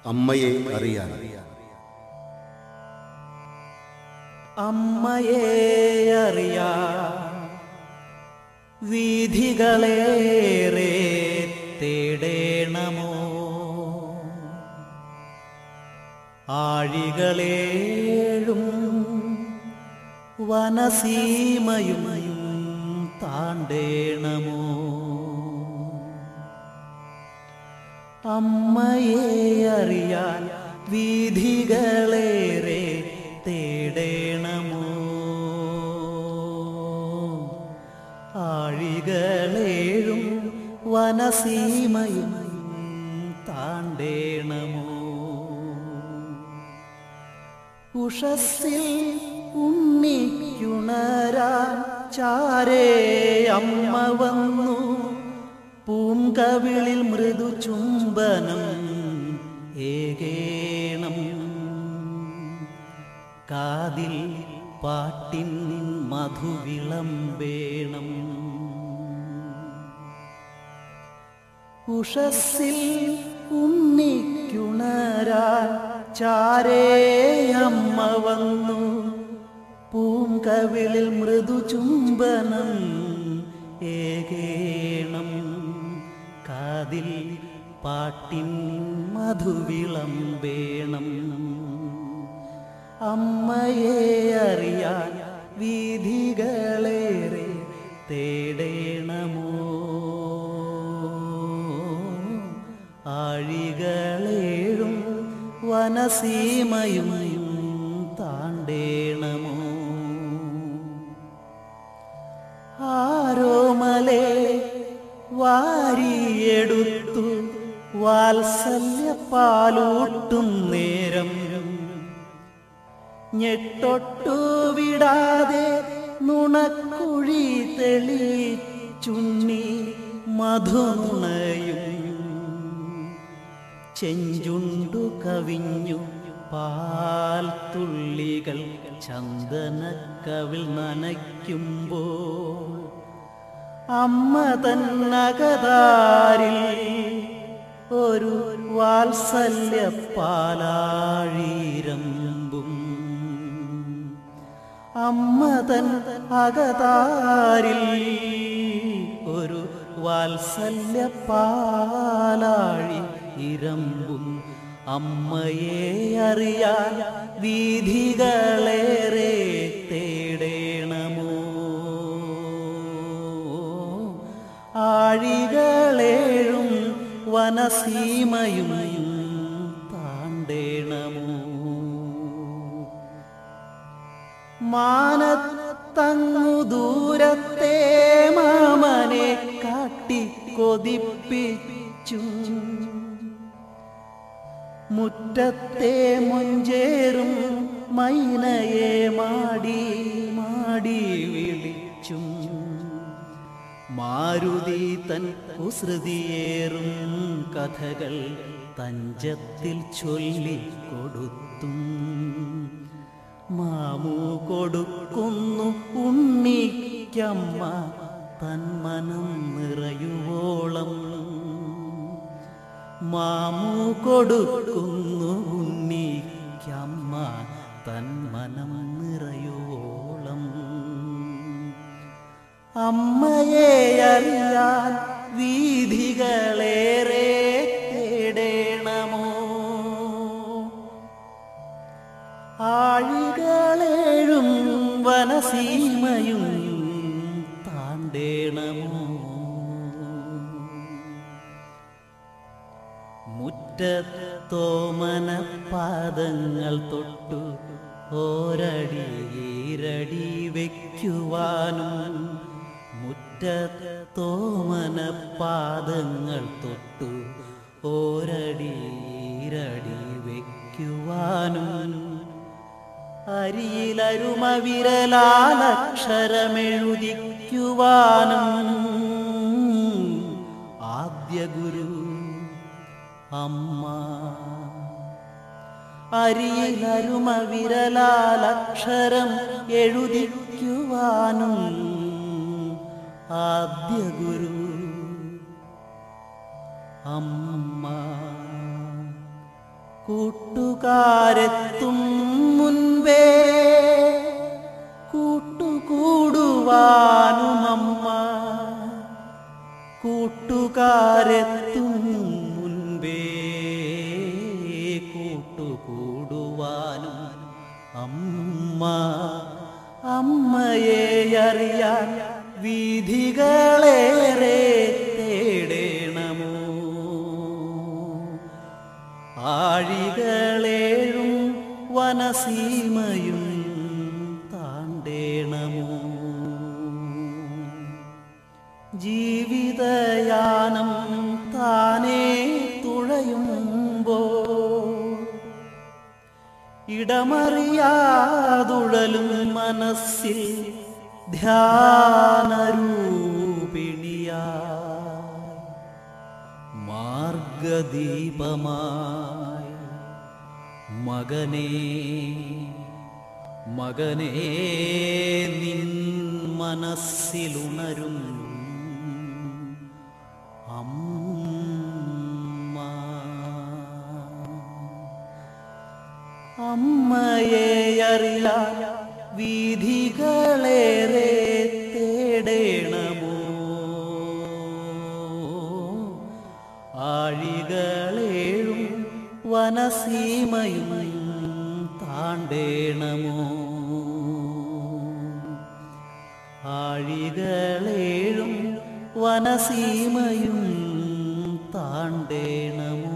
അമ്മയെ അറിയാൻ. അമ്മയെ അറിയാൻ വീഥികളേറെ തേടേണമോ, ആഴികളേഴും വനസീമയും താണ്ടേണമോ. അമ്മയെ അറിയാൻ വീഥികളേറെ തേടേണമോ, ആഴികളേഴും വനസീമയും താണ്ടേണമോ. ഉഷസ്സിൽ ഉണ്ണിക്കുണരാൻ ചാരേ അമ്മ വന്നു, പൂങ്കവിളിൽ മൃദു ചുംബനം ഏകേണം, കാതിൽ പാട്ടിൻ മധുവിളമ്പേണം. ഉഷസ്സിൽ ഉണ്ണിക്കുണരാൻ ചാരേ അമ്മ വന്നു, പൂങ്കവിളിൽ മൃദു ചുംബനം ഏകേണം, കാതിൽ പാട്ടിൻ മധുവിളമ്പേണം. അമ്മയെ അറിയാൻ വീഥികളേറെ തേടേണമോ, ആഴികളേഴും വനസീമയും താണ്ടേണമോ. ആരോമലേ വാരിയെടുത്തു വാത്സല്യപ്പാലൂട്ടും നേരം, ഞെട്ടൊട്ടു വിടാതെ നുണക്കുഴി തെളിച്ചുണ്ണി മധുനുണയും, ചെഞ്ചുണ്ടു കവിഞ്ഞു പാൽ തുള്ളികൾ ചന്ദനക്കവിൾ നനയ്ക്കുമ്പോൾ, അമ്മ തന്നകതാരിൽ ഒരു വാത്സല്യപ്പാലാഴീരമ്പും. അമ്മ തൻ അകതാരിൽ ഒരു വാത്സല്യപ്പാലാഴി ഇരമ്പും. അമ്മയെ അറിയാൻ വീഥികളേറെ തേടേണമോ, ആഴികളേഴും വനസീമയും താണ്ടേണമോ. മാനത്തങ്ങു ദൂരത്തെ മാമനെ കാട്ടി കൊതിപ്പിച്ചു, മുറ്റത്തെ മുഞ്ചേറും മൈനയെ മാടി മാടി വിളിച്ചും, മാരുതി തൻ കുസൃതിയേറും കഥകൾ തഞ്ചത്തിൽ ചൊല്ലിക്കൊടുത്തും, മാമു കൊടുക്കുന്നു ഉണ്ണിക്കമ്മ തന്മനം നിറയുവോളം. മാമു കൊടുക്കുന്നു ഉണ്ണിക്കമ്മ തന്മനം നിറയുവോളം. അമ്മയെ അറിയാൻ വീഥികളേറെ തേടേണമോ, ആഴികളേഴും വനസീമയും താണ്ടേണമോ. മുറ്റത്തോമനപ്പാദങ്ങൾ തൊട്ടു ഓരടി ഈരടി വയ്ക്കുവാനും, മുറ്റത്തോമനപ്പാദങ്ങൾ തൊട്ടു ഓരടി ഈരടി വയ്ക്കുവാനും, അരിയിലരുമ വിരലാലക്ഷരമെഴുതിക്കുവാനും, ആദ്യ ഗുരു അമ്മ. അരിയിലരുമ വിരലാലക്ഷരം എഴുതിക്കുവാനും ആദ്യ ഗുരു അമ്മ. കൂട്ടുകാരെത്തും മുൻപേ കൂട്ടുകൂടുവാനുമമ്മ, കൂട്ടുകാരെത്തും മുൻപേ കൂട്ടുകൂടുവാനും അമ്മ. അമ്മയെ അറിയാൻ വീഥികളേറെ തേടേണമോ, ആഴികളേഴും വനസീമയും താണ്ടേണമോ. ജീവിതയാനം താനേ തുഴയുമ്പോൾ ഇടമറിയാതുഴലും മനസ്സിൽ ധ്യാനരൂപിണിയായി മാർഗദീപമായി മകനേ മകനേ നിൻ മനസ്സിലുണരും അമ്മ. അമ്മയെ അറിയാൻ വീഥികളേറെ തേടേണമോ, ആഴികളേഴും വനസീമയും താണ്ടേണമോ, ആഴികളേഴും വനസീമയും താണ്ടേണമോ.